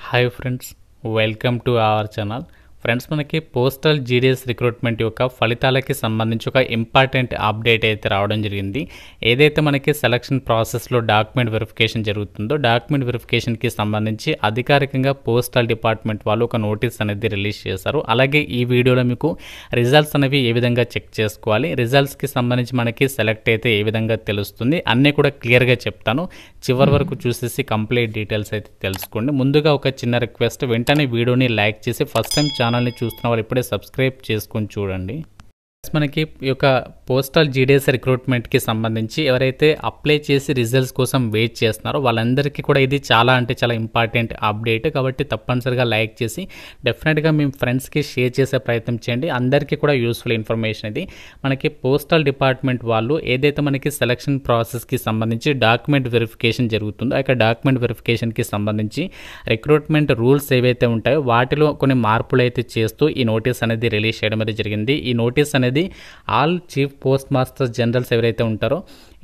Hi friends, welcome to our channel. Friends, మనకి postal GDS recruitment యొక్క ఫలితాలకి సంబంధించి ఒక ఇంపార్టెంట్ అప్డేట్ అయితే రావడం జరిగింది. ఏదైతే మనకి సెలక్షన్ ప్రాసెస్లో డాక్యుమెంట్ వెరిఫికేషన్ జరుగుతుందో డాక్యుమెంట్ వెరిఫికేషన్కి సంబంధించి అధికారికంగా పోస్టల్ డిపార్ట్మెంట్ వాళ్ళు ఒక నోటీస్ అనేది రిలీజ్ చేశారు. అలాగే ఈ వీడియోలో మీకు రిజల్ట్స్ అనేవి ఏ విధంగా చెక్ చేసుకోవాలి, రిజల్ట్స్కి సంబంధించి మనకి సెలెక్ట్ అయితే ఏ విధంగా తెలుస్తుంది అన్నీ కూడా క్లియర్గా చెప్తాను. చివరి వరకు చూసేసి కంప్లీట్ డీటెయిల్స్ అయితే తెలుసుకోండి. ముందుగా ఒక చిన్న రిక్వెస్ట్, వెంటనే వీడియోని లైక్ చేసి ఫస్ట్ టైం ఛానల్ని చూస్తున్న వాళ్ళు ఇప్పుడే సబ్స్క్రైబ్ చేసుకొని చూడండి. మనకి ఈ యొక్క పోస్టల్ జీడీఎస్ రిక్రూట్మెంట్కి సంబంధించి ఎవరైతే అప్లై చేసి రిజల్ట్స్ కోసం వెయిట్ చేస్తున్నారో వాళ్ళందరికీ కూడా ఇది చాలా ఇంపార్టెంట్ అప్డేట్. కాబట్టి తప్పనిసరిగా లైక్ చేసి డెఫినెట్గా మీ ఫ్రెండ్స్కి షేర్ చేసే ప్రయత్నం చేయండి. అందరికీ కూడా యూస్ఫుల్ ఇన్ఫర్మేషన్ ఇది. మనకి పోస్టల్ డిపార్ట్మెంట్ వాళ్ళు ఏదైతే మనకి సెలక్షన్ ప్రాసెస్కి సంబంధించి డాక్యుమెంట్ వెరిఫికేషన్ జరుగుతుందో ఆ యొక్క డాక్యుమెంట్ వెరిఫికేషన్కి సంబంధించి రిక్రూట్మెంట్ రూల్స్ ఏవైతే ఉంటాయో వాటిలో కొన్ని మార్పులు అయితే చేస్తూ ఈ నోటీస్ అనేది రిలీజ్ చేయడం అనేది జరిగింది. ఈ నోటీస్ అనేది all chief postmasters generals ఎవరైతే ఉంటారో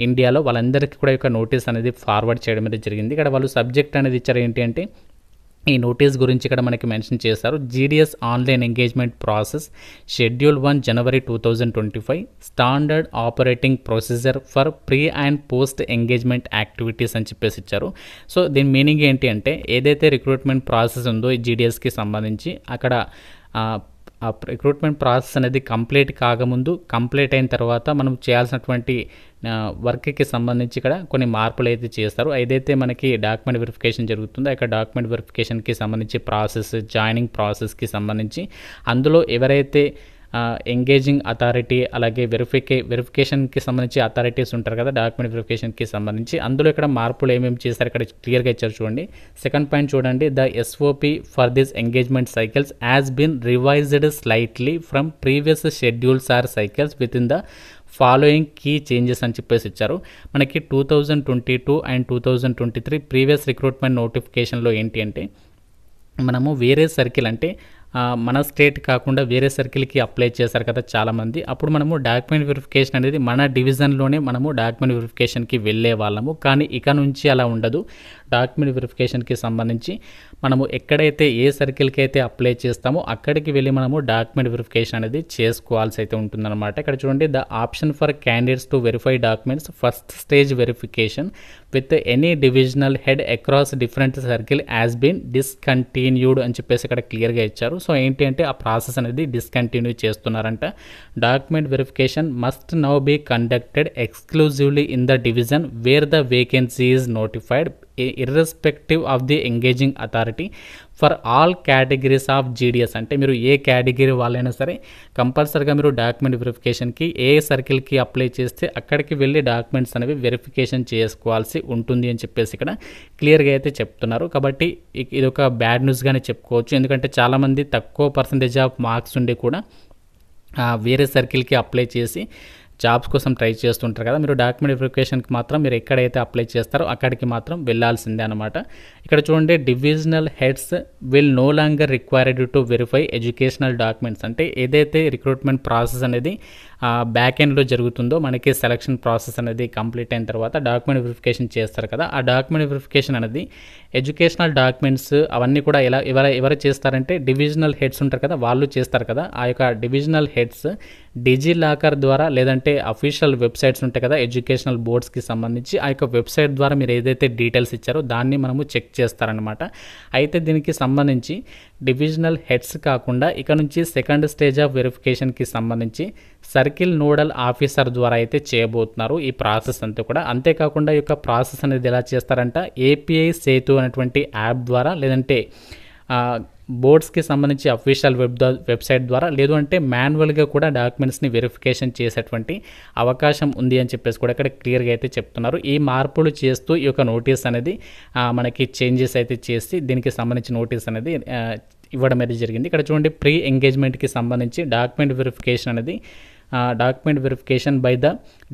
ఇండియాలో వాళ్ళందరికీ కూడా ఒక నోటీస్ అనేది ఫార్వర్డ్ చేయడం అనేది జరిగింది. ఇక్కడ వాళ్ళు సబ్జెక్ట్ అనేది ఇచ్చారు ఏంటి అంటే, ఈ నోటీస్ గురించి ఇక్కడ మనకి మెన్షన్ చేశారు. GDS online engagement process schedule 1 January 2025 standard operating procedure for pre and post engagement activities అని చెప్పేసి ఇచ్చారు. సో దీని మీనింగ్ ఏంటి అంటే, ఏదైతే రిక్రూట్మెంట్ ప్రాసెస్ ఉందో ఈ జీడీఎస్కి సంబంధించి అక్కడ ఆ రిక్రూట్మెంట్ ప్రాసెస్ అనేది కంప్లీట్ కాకముందు, కంప్లీట్ అయిన తర్వాత మనం చేయాల్సినటువంటి వర్క్కి సంబంధించి ఇక్కడ కొన్ని మార్పులు అయితే చేస్తారు. ఏదైతే మనకి డాక్యుమెంట్ వెరిఫికేషన్ జరుగుతుందో ఆ డాక్యుమెంట్ వెరిఫికేషన్కి సంబంధించి ప్రాసెస్, జాయినింగ్ ప్రాసెస్కి సంబంధించి అందులో ఎవరైతే ఎంగేజింగ్ అథారిటీ అలాగే వెరిఫికేషన్కి సంబంధించి అథారిటీస్ ఉంటారు కదా డాక్యుమెంట్ వెరిఫికేషన్కి సంబంధించి, అందులో ఇక్కడ మార్పులు ఏమేమి చేశారు ఇక్కడ క్లియర్గా ఇచ్చారు చూడండి. సెకండ్ పాయింట్ చూడండి, the SOP for this engagement cycles has been revised slightly from previous schedules or cycles with in the following key changes అని చెప్పేసి ఇచ్చారు. మనకి 2022 అండ్ 2023 ప్రీవియస్ రిక్రూట్మెంట్ నోటిఫికేషన్లో ఏంటి అంటే, మనము వేరే సర్కిల్ అంటే మన స్టేట్ కాకుండా వేరే సర్కిల్కి అప్లై చేశారు కదా చాలామంది. అప్పుడు మనము డాక్యుమెంట్ వెరిఫికేషన్ అనేది మన డివిజన్లోనే మనము డాక్యుమెంట్ వెరిఫికేషన్కి వెళ్ళే వాళ్ళము. కానీ ఇక నుంచి అలా ఉండదు. డాక్యుమెంట్ వెరిఫికేషన్కి సంబంధించి మనము ఎక్కడైతే ఏ సర్కిల్కి అయితే అప్లై చేస్తామో అక్కడికి వెళ్ళి మనము డాక్యుమెంట్ వెరిఫికేషన్ అనేది చేసుకోవాల్సి అయితే ఉంటుందన్నమాట. ఇక్కడ చూడండి, the option for candidates to verify documents first stage verification with any divisional head across different circle has been discontinued అని చెప్పేసి ఇక్కడ క్లియర్గా ఇచ్చారు. సో ఏంటి అంటే ఆ ప్రాసెస్ అనేది డిస్కంటిన్యూ చేస్తున్నారంట. Document verification must now be conducted exclusively in the division where the vacancy is notified irrespective of the engaging authority for all categories of GDS. అంటే మీరు ఏ కేటగిరీ వాళ్ళైనా సరే కంపల్సరీగా మీరు డాక్యుమెంట్ వెరిఫికేషన్కి ఏ సర్కిల్కి అప్లై చేస్తే అక్కడికి వెళ్ళి డాక్యుమెంట్స్ అనేవి వెరిఫికేషన్ చేసుకోవాల్సి ఉంటుంది అని చెప్పేసి ఇక్కడ క్లియర్గా అయితే చెప్తున్నారు. కాబట్టి ఇది ఒక బ్యాడ్ న్యూస్గానే చెప్పుకోవచ్చు. ఎందుకంటే చాలామంది తక్కువ పర్సంటేజ్ ఆఫ్ మార్క్స్ ఉండి కూడా వేరే సర్కిల్కి అప్లై చేసి జాబ్స్ కోసం ట్రై చేస్తుంటారు కదా. మీరు డాక్యుమెంట్ వెరిఫికేషన్కి మాత్రం మీరు ఎక్కడైతే అప్లై చేస్తారో అక్కడికి మాత్రం వెళ్ళాల్సిందే అనమాట. ఇక్కడ చూడండి, divisional heads will know longer required to verify educational documents. అంటే ఏదైతే రిక్రూట్మెంట్ ప్రాసెస్ అనేది బ్యాక్ ఎండ్లో జరుగుతుందో మనకి సెలక్షన్ ప్రాసెస్ అనేది కంప్లీట్ అయిన తర్వాత డాక్యుమెంట్ వెరిఫికేషన్ చేస్తారు కదా, ఆ డాక్యుమెంట్ వెరిఫికేషన్ అనేది ఎడ్యుకేషనల్ డాక్యుమెంట్స్ అవన్నీ కూడా ఎవరు చేస్తారంటే డివిజనల్ హెడ్స్ ఉంటారు కదా వాళ్ళు చేస్తారు కదా. ఆ యొక్క డివిజనల్ హెడ్స్ డిజి లాకర్ ద్వారా లేదంటే అఫీషియల్ వెబ్సైట్స్ ఉంటాయి కదా ఎడ్యుకేషనల్ బోర్డ్స్కి సంబంధించి, ఆ యొక్క వెబ్సైట్ ద్వారా మీరు ఏదైతే డీటెయిల్స్ ఇచ్చారో దాన్ని మనము చెక్ చేస్తారనమాట. అయితే దీనికి సంబంధించి డివిజనల్ హెడ్స్ కాకుండా ఇక నుంచి సెకండ్ స్టేజ్ ఆఫ్ వెరిఫికేషన్కి సంబంధించి సర్కిల్ నోడల్ ఆఫీసర్ ద్వారా అయితే చేయబోతున్నారు ఈ ప్రాసెస్ అంతా కూడా. అంతేకాకుండా ఈ యొక్క ప్రాసెస్ అనేది ఎలా చేస్తారంట, ఏపీఐ సేతు అనేటువంటి యాప్ ద్వారా లేదంటే బోర్డ్స్కి సంబంధించి అఫీషియల్ వెబ్సైట్ ద్వారా లేదు అంటే మాన్యువల్గా కూడా డాక్యుమెంట్స్ని వెరిఫికేషన్ చేసేటువంటి అవకాశం ఉంది అని చెప్పేసి కూడా ఇక్కడ క్లియర్గా అయితే చెప్తున్నారు. ఈ మార్పులు చేస్తూ ఈ యొక్క నోటీస్ అనేది మనకి చేంజెస్ అయితే చేసి దీనికి సంబంధించి నోటీస్ అనేది ఇవ్వడం అనేది జరిగింది. ఇక్కడ చూడండి, ప్రీ ఎంగేజ్మెంట్కి సంబంధించి డాక్యుమెంట్ వెరిఫికేషన్ అనేది document verification by the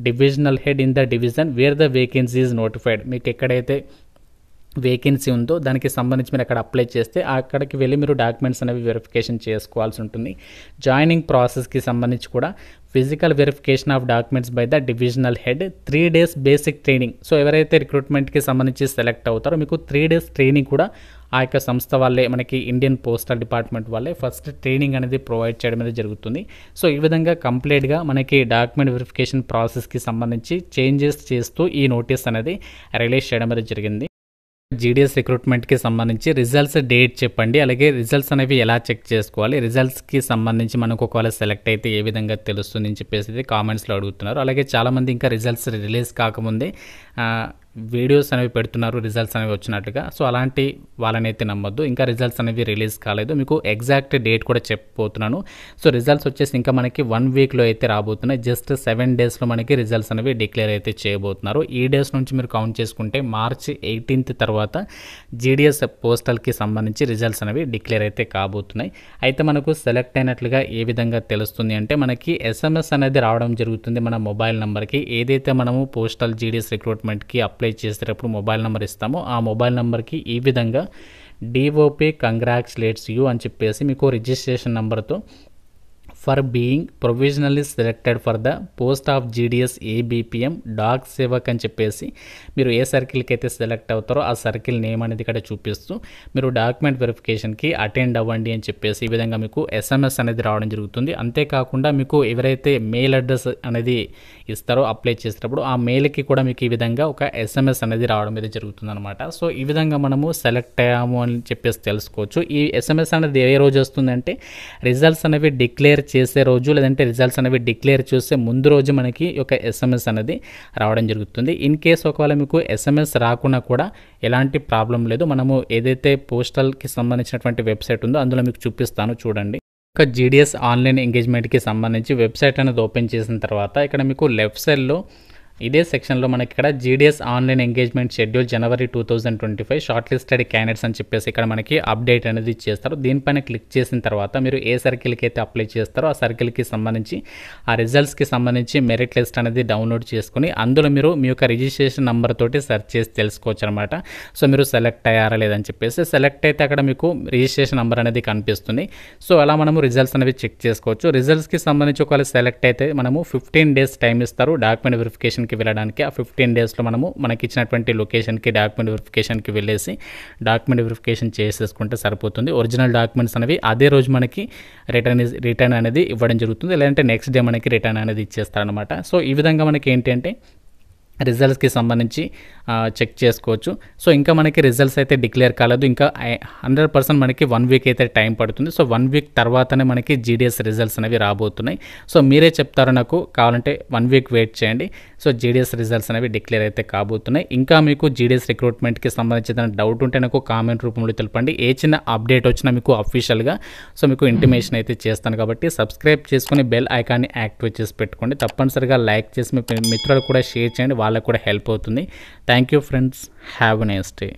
divisional head in the division where the vacancy is notified. మీకు ఎక్కడైతే వేకెన్సీ ఉందో దానికి సంబంధించి మీరు అక్కడ అప్లై చేస్తే అక్కడికి వెళ్ళి మీరు డాక్యుమెంట్స్ అనేవి వెరిఫికేషన్ చేసుకోవాల్సి ఉంటుంది. జాయినింగ్ ప్రాసెస్కి సంబంధించి కూడా physical verification of documents by the divisional head, 3 days basic training. So ఎవరైతే రిక్రూట్మెంట్కి సంబంధించి సెలెక్ట్ అవుతారో మీకు 3 days ట్రైనింగ్ కూడా ఆ యొక్క సంస్థ వాళ్ళే మనకి ఇండియన్ పోస్టల్ డిపార్ట్మెంట్ వాళ్ళే ఫస్ట్ ట్రైనింగ్ అనేది ప్రొవైడ్ చేయడం అనేది జరుగుతుంది. సో ఈ విధంగా కంప్లీట్గా మనకి డాక్యుమెంట్ వెరిఫికేషన్ ప్రాసెస్కి సంబంధించి చేంజెస్ చేస్తూ ఈ నోటీస్ అనేది రిలీజ్ చేయడం అనేది జరిగింది. జీడీఎస్ రిక్రూట్మెంట్కి సంబంధించి రిజల్ట్స్ డేట్ చెప్పండి, అలాగే రిజల్ట్స్ అనేవి ఎలా చెక్ చేసుకోవాలి, రిజల్ట్స్కి సంబంధించి మనకు ఒకవేళ సెలెక్ట్ అయితే ఏ విధంగా తెలుస్తుంది అని చెప్పేసి కామెంట్స్లో అడుగుతున్నారు. అలాగే చాలామంది ఇంకా రిజల్ట్స్ రిలీజ్ కాకముందే వీడియోస్ అనేవి పెడుతున్నారు రిజల్ట్స్ అనేవి వచ్చినట్టుగా. సో అలాంటి వాళ్ళనైతే నమ్మొద్దు. ఇంకా రిజల్ట్స్ అనేవి రిలీజ్ కాలేదు. మీకు ఎగ్జాక్ట్ డేట్ కూడా చెప్పబోతున్నాను. సో రిజల్ట్స్ వచ్చేసి ఇంకా మనకి 1 వీక్లో అయితే రాబోతున్నాయి. జస్ట్ 7 డేస్లో మనకి రిజల్ట్స్ అనేవి డిక్లేర్ అయితే చేయబోతున్నారు. ఈ డేస్ నుంచి మీరు కౌంట్ చేసుకుంటే మార్చి 18 తర్వాత జీడీఎస్ పోస్టల్కి సంబంధించి రిజల్ట్స్ అనేవి డిక్లేర్ అయితే కాబోతున్నాయి. అయితే మనకు సెలెక్ట్ అయినట్లుగా ఏ విధంగా తెలుస్తుంది అంటే మనకి SMS అనేది రావడం జరుగుతుంది మన మొబైల్ నెంబర్కి. ఏదైతే మనము పోస్టల్ జీడీఎస్ రిక్రూట్మెంట్కి అప్లై చేసేటప్పుడు మొబైల్ నెంబర్ ఇస్తామో ఆ మొబైల్ నెంబర్కి ఈ విధంగా DOP కంగ్రాచులేట్స్ యూ అని చెప్పేసి మీకు రిజిస్ట్రేషన్ నెంబర్తో for being provisionally selected for the post of GDS ABPM Dak Sevak అని చెప్పేసి మీరు ఏ సర్కిల్కి అయితే సెలెక్ట్ అవుతారో ఆ సర్కిల్ నేమ్ అనేది ఇక్కడ చూపిస్తూ మీరు డాక్యుమెంట్ వెరిఫికేషన్కి అటెండ్ అవ్వండి అని చెప్పేసి ఈ విధంగా మీకు SMS అనేది రావడం జరుగుతుంది. అంతేకాకుండా మీకు ఎవరైతే మెయిల్ అడ్రస్ అనేది ఇస్తారో అప్లై చేసేటప్పుడు ఆ మెయిల్కి కూడా మీకు ఈ విధంగా ఒక SMS అనేది రావడం అనేది జరుగుతుంది అనమాట. సో ఈ విధంగా మనము సెలెక్ట్ అయ్యాము అని చెప్పేసి తెలుసుకోవచ్చు. ఈ SMS అనేది ఏ రోజు వస్తుందంటే రిజల్ట్స్ అనేవి డిక్లేర్ చేసే రోజు, లేదంటే రిజల్ట్స్ అనేవి డిక్లేర్ చేసే ముందు రోజు మనకి ఒక SMS అనేది రావడం జరుగుతుంది. ఇన్ కేస్ ఒకవేళ మీకు SMS రాకున్నా కూడా ఎలాంటి ప్రాబ్లం లేదు. మనము ఏదైతే పోస్టల్కి సంబంధించినటువంటి వెబ్సైట్ ఉందో అందులో మీకు చూపిస్తాను చూడండి. ఒక జీడీఎస్ ఆన్లైన్ ఎంగేజ్మెంట్కి సంబంధించి వెబ్సైట్ అనేది ఓపెన్ చేసిన తర్వాత ఇక్కడ మీకు లెఫ్ట్ సైడ్లో ఇదే సెక్షన్లో మనకి ఇక్కడ జీడీఎస్ ఆన్లైన్ ఎంగేజ్మెంట్ షెడ్యూల్ జనవరి 2025 షార్ట్ లిస్టెడ్ క్యాండిడేట్స్ అని చెప్పేసి ఇక్కడ మనకి అప్డేట్ అనేది ఇచ్చేస్తారు. దీనిపైన క్లిక్ చేసిన తర్వాత మీరు ఏ సర్కిల్కి అయితే అప్లై చేస్తారో ఆ సర్కిల్కి సంబంధించి ఆ రిజల్ట్స్కి సంబంధించి మెరిట్ లిస్ట్ అనేది డౌన్లోడ్ చేసుకుని అందులో మీరు మీ యొక్క రిజిస్ట్రేషన్ నెంబర్ తోటి సెర్చ్ చేసి తెలుసుకోవచ్చు అనమాట. సో మీరు సెలెక్ట్ అయ్యారా లేదని చెప్పేసి సెలెక్ట్ అయితే అక్కడ మీకు రిజిస్ట్రేషన్ నెంబర్ అనేది కనిపిస్తుంది. సో అలా మనము రిజల్ట్స్ అనేవి చెక్ చేసుకోవచ్చు. రిజల్ట్స్కి సంబంధించి ఒకవేళ సెలెక్ట్ అయితే మనము 15 డేస్ టైం ఇస్తారు డాక్యుమెంట్ వెరిఫికేషన్ వెళ్ళడానికి. ఆ 15 డేస్లో మనము మనకి ఇచ్చినటువంటి లొకేషన్కి డాక్యుమెంట్ వెరిఫికేషన్కి వెళ్ళేసి డాక్యుమెంట్ వెరిఫికేషన్ చేసేసుకుంటే సరిపోతుంది. ఒరిజినల్ డాక్యుమెంట్స్ అనేవి అదే రోజు మనకి రిటర్న్ అనేది ఇవ్వడం జరుగుతుంది, లేదంటే నెక్స్ట్ డే మనకి రిటర్న్ అనేది ఇచ్చేస్తారనమాట. సో ఈ విధంగా మనకి ఏంటి అంటే రిజల్ట్స్కి సంబంధించి చెక్ చేసుకోవచ్చు. సో ఇంకా మనకి రిజల్ట్స్ అయితే డిక్లేర్ కాలేదు. ఇంకా 100% మనకి 1 వీక్ అయితే టైం పడుతుంది. సో 1 వీక్ తర్వాతనే మనకి జీడీఎస్ రిజల్ట్స్ అనేవి రాబోతున్నాయి. సో మీరే చెప్తారు నాకు కావాలంటే 1 వీక్ వెయిట్ చేయండి. సో జీడీఎస్ రిజల్ట్స్ అనేవి డిక్లేర్ అయితే కాబోతున్నాయి. ఇంకా మీకు జీడీఎస్ రిక్రూట్మెంట్కి సంబంధించిన డౌట్ ఉంటే నాకు కామెంట్ రూపంలో తెలపండి. ఏ చిన్న అప్డేట్ వచ్చినా మీకు అఫీషియల్గా సో మీకు ఇంటిమేషన్ అయితే చేస్తాను. కాబట్టి సబ్స్క్రైబ్ చేసుకుని బెల్ ఐకాన్ని యాక్టివేట్ చేసి పెట్టుకోండి. తప్పనిసరిగా లైక్ చేసి మీ మిత్రులకు కూడా షేర్ చేయండి, వాళ్ళకు కూడా హెల్ప్ అవుతుంది. Thank you friends, have a nice day.